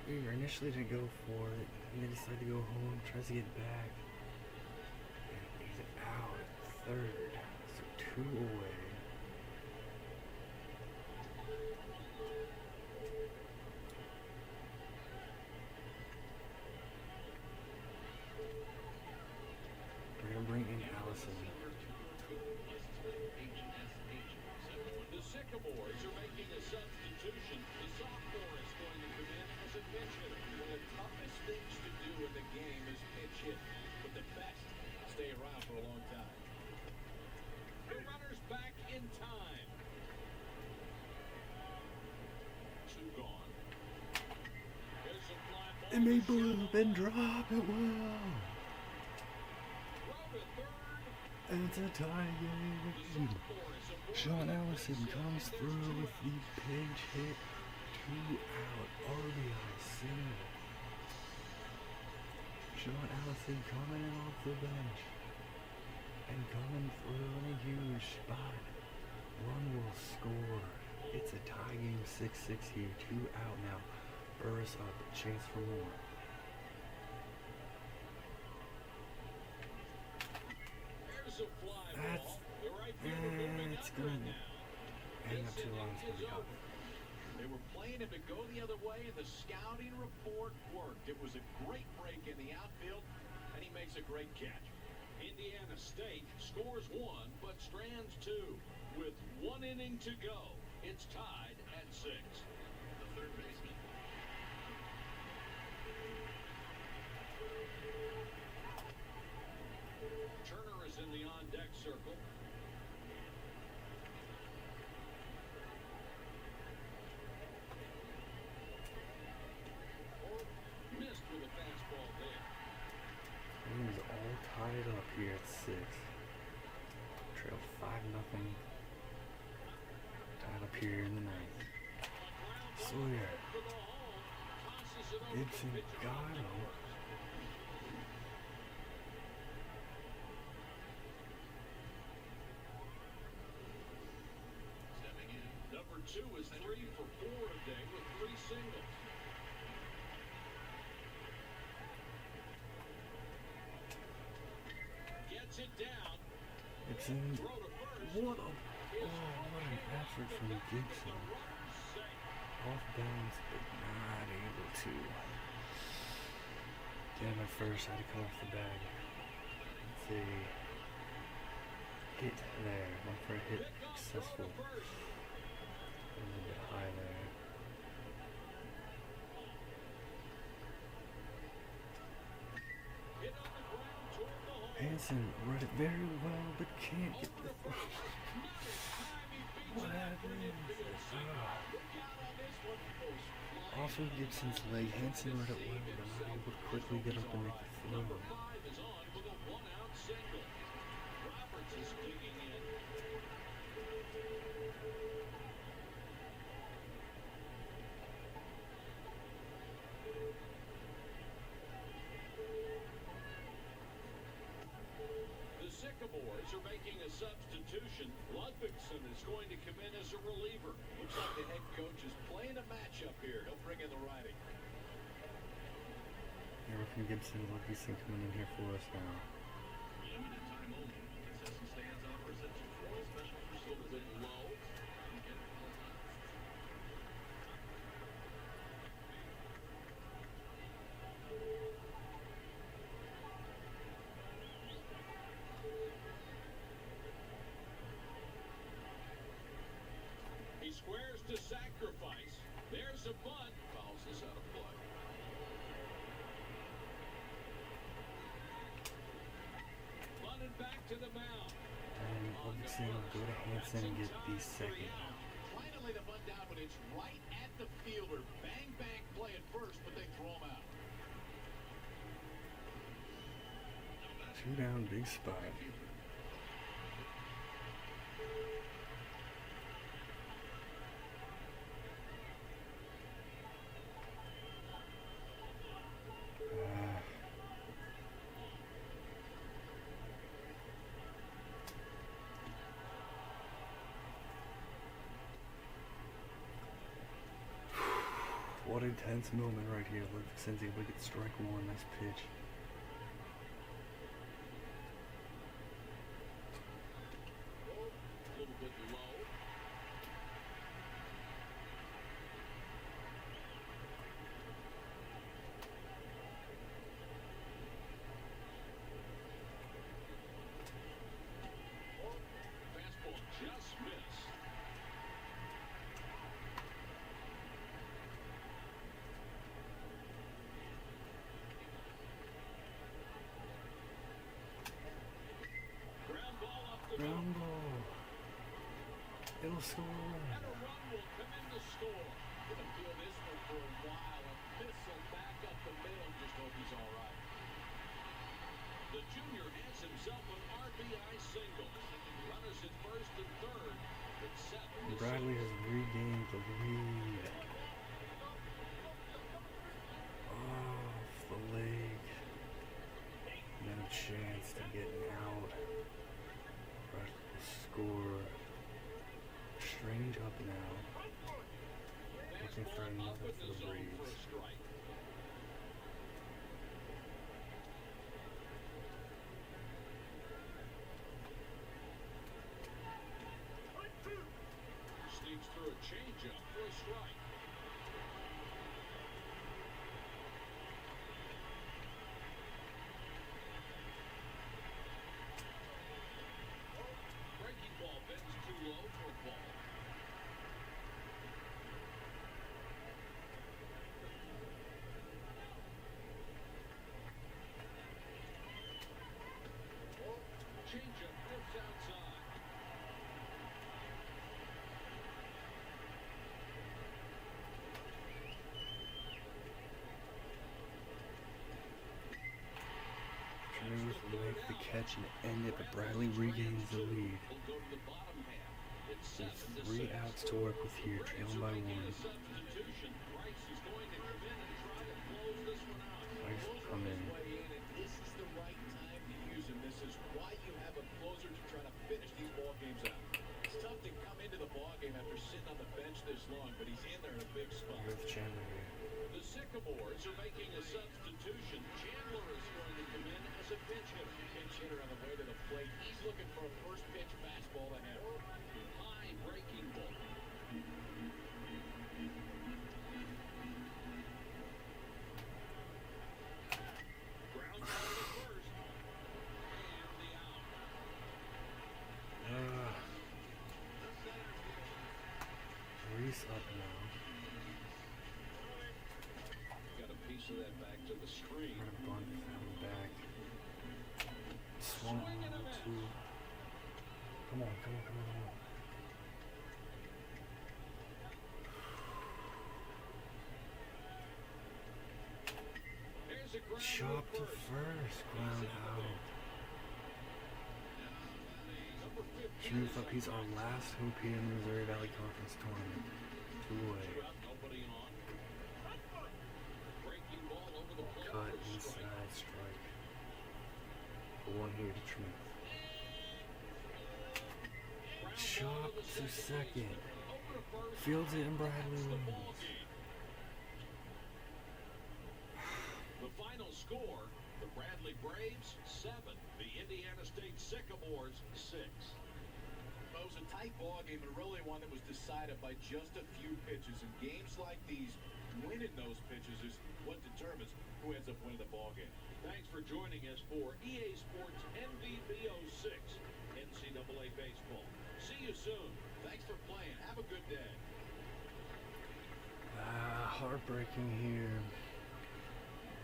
Weaver initially didn't go for it, and they decided to go home, tries to get back. And he's out at third. So two away. We're gonna bring in Allison. The Sycamores are making a substitution. The sophomore is going to come in as a pinch hitter. One of the toughest things to do in the game is pinch hit. But the best stay around for a long time. The runner's back in time. Two gone. There's a fly ball. It may to blow Sean. up and drop. It will. Throw to third. It's a tie The game. sophomore is aboard Sean with a Allison base hit, comes and there's through two with the outs. pinch hit. 2 out. RBI single. Sean Allison coming in off the bench. And coming through in a huge spot. Run will score. It's a tie game, 6-6 here. 2 out now. Burris up. Chance for more. There's a fly That's- ball. The right fielder moving it's under gonna it now. hang up This too long. inning It's gonna is be caught. over. They were playing him to go the other way, and the scouting report worked. It was a great break in the outfield, and he makes a great catch. Indiana State scores 1, but strands 2. With 1 inning to go, it's tied at 6. The third baseman. Turner is in the on-deck circle. Missed with a fastball there. Game's all tied up here at 6. Trail 5-0. Tied up here in the ninth. Sawyer. Gibson got him. Number 2 is 3 for 4 today with 3 singles. Gets it down. Gibson. Throw to first. What an effort from Gibson. Off balance, but not able to. Damn, at first I had to cut off the bag. Let's see. Hit there. One for a hit. Successful. A little bit high there. Hit on the ground toward the hole. Hansen read it very well, but can't get the throw. Not in time, he beats What it out for an happened? infield single. Look out on this one. Goes flying Off of Gibson's leg, Hansen read it well, but not able to quickly get up and make the throw. Number 5 is on with a 1-out single. Roberts is digging in. substitution. Ludvigsen is going to come in as a reliever. Looks like the head coach is playing a matchup here. He'll bring in the righty. Eric from Gibson, Ludvigsen coming in here for us now. Limited time only. Contestant stands on presents a floral special for A little bit low. He squares to sacrifice. There's a bunt. fouls this out of play. Bunted back to the mound. And Ludvigsen will go to Hansen and get the second. Trying to lay the bunt down, but it's right at the fielder. Bang, bang play at first, but they throw him out. 2 down, big spot. What intense moment right here. Ludvigsen's able to get strike one. Nice pitch. A little bit low. Fastball just missed. Ground ball up the middle. Ground ball. It'll score. And a run will come in to score. Gonna feel this one for a while. A missile back up the middle. Just hope he's all right. The junior has himself an RBI single. Runners at first and third. It's 7 to Bradley 6. has regained the lead. Off the leg. No chance to get an out. Bradley will score. Strange up now. Looking for Fastball up another in for the the zone for a Braves. strike. Sneaks through a changeup for a strike. Breaking ball bends too low for a ball. Changeup rips outside. Smooth will make the catch and end it, but Bradley regains the lead. Will go to the bottom half. It's 7 to 3 6. outs to work with here, trailing by Making 1. a substitution. Price is going to come in and try to close this one out. Price will come in. This is the right time to use him. This is why you have a closer to try to finish these ball games out. It's tough to come into the ball game after sitting on the bench this long, but he's in there in a big spot. With Chandler here. The Sycamores are making a substitution. Chandler is going to come in as a pinch hitter. Pinch hitter on the way to the plate. He's looking for a first pitch fastball to him. High breaking ball. Ground ball to first. And the out. Reese up now. Got a piece of that back to the screen. Got a bunt, found back. Swung on 2. Come on, come on, come on, come on. There's a ground Chop to first. first, ground out. Number 15 He moves up. He's our last hope here in the Missouri Valley Conference tournament. 2 away. out, nobody on. Breaking ball over the plate Cut for a strike. inside strike. 1 here to Tremont. Gets to second. Fields it and Bradley wins. The final score, the Bradley Braves 7, the Indiana State Sycamores 6. It was a tight ball game, and really one that was decided by just a few pitches. In games like these, winning those pitches is what determines who ends up winning the ball game. Thanks for joining us for EA Sports NVBO 6 NCAA Baseball. See you soon. Thanks for playing. Have a good day. Heartbreaking here.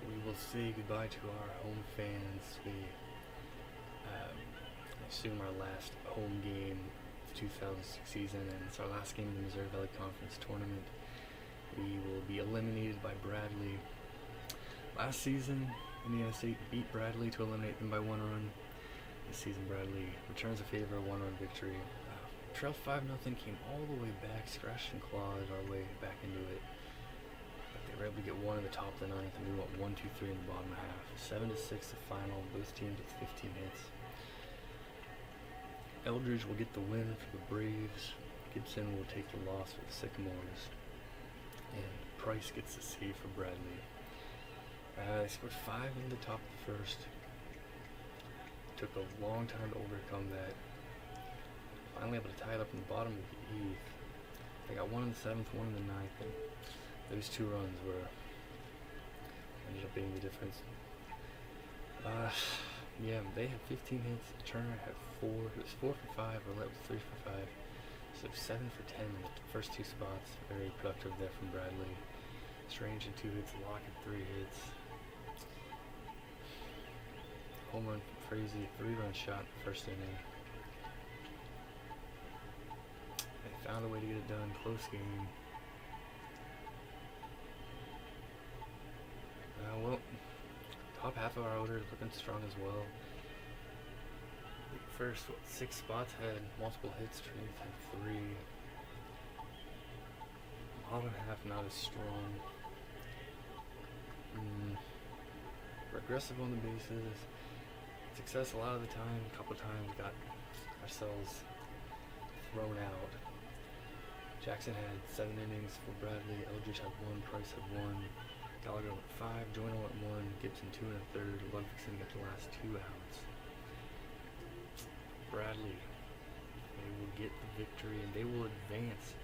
We will say goodbye to our home fans. I assume our last home game of the 2006 season, and it's our last game of the Missouri Valley Conference tournament. We will be eliminated by Bradley. Last season, Indiana State beat Bradley to eliminate them by 1 run. This season, Bradley returns a favor, a 1-run victory. Trailed 5-0, came all the way back, scratched and clawed our way back into it. But they were able to get 1 in the top of the 9th, and we went 1, 2, 3 in the bottom half. 7-6 the final, both teams with 15 hits. Eldridge will get the win for the Braves. Gibson will take the loss for the Sycamores. And Price gets the save for Bradley. They scored 5 in the top of the first. Took a long time to overcome that. Finally able to tie it up in the bottom of the 8th. They got 1 in the 7th, 1 in the 9th, and those 2 runs ended up being the difference. Yeah, they had 15 hits. Turner had 4. It was 4 for 5. Roulette was 3 for 5. So 7 for 10 in the first 2 spots. Very productive there from Bradley. Strange in 2 hits. Lockett 3 hits. Home run from Frazee. 3-run shot in the first inning. They found a way to get it done. Close game. Well, top half of our order is looking strong as well. The first 6 spots had multiple hits. Trinity had 3. Bottom half not as strong. We're aggressive on the bases. Success a lot of the time. A couple times got ourselves thrown out. Jackson had 7 innings for Bradley. Eldridge had 1. Price had 1. Gallagher went 5. Joyner went 1. Gibson 2 and a third. Ludvigson got the last 2 outs. Bradley, they will get the victory and they will advance,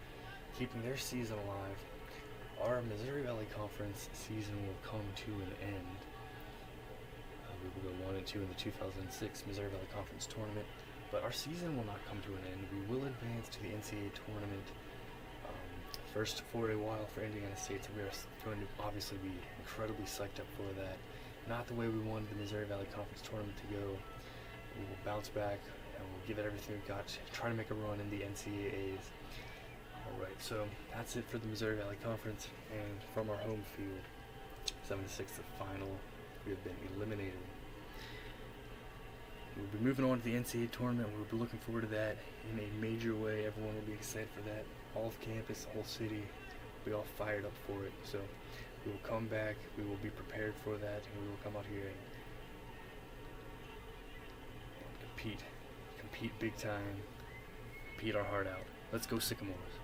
keeping their season alive. Our Missouri Valley Conference season will come to an end. We will go 1 and 2 in the 2006 Missouri Valley Conference tournament, but our season will not come to an end. We will advance to the NCAA tournament. First for a while for Indiana State, so we are going to obviously be incredibly psyched up for that. Not the way we wanted the Missouri Valley Conference tournament to go. We will bounce back and we'll give it everything we've got to try to make a run in the NCAAs. Alright, so that's it for the Missouri Valley Conference, and from our home field, 7-6 the final, we have been eliminated. We'll be moving on to the NCAA tournament. We'll be looking forward to that in a major way. Everyone will be excited for that. All of campus, the whole city, we all fired up for it. So we will come back. We will be prepared for that, and we will come out here and compete big time, compete our heart out. Let's go Sycamores.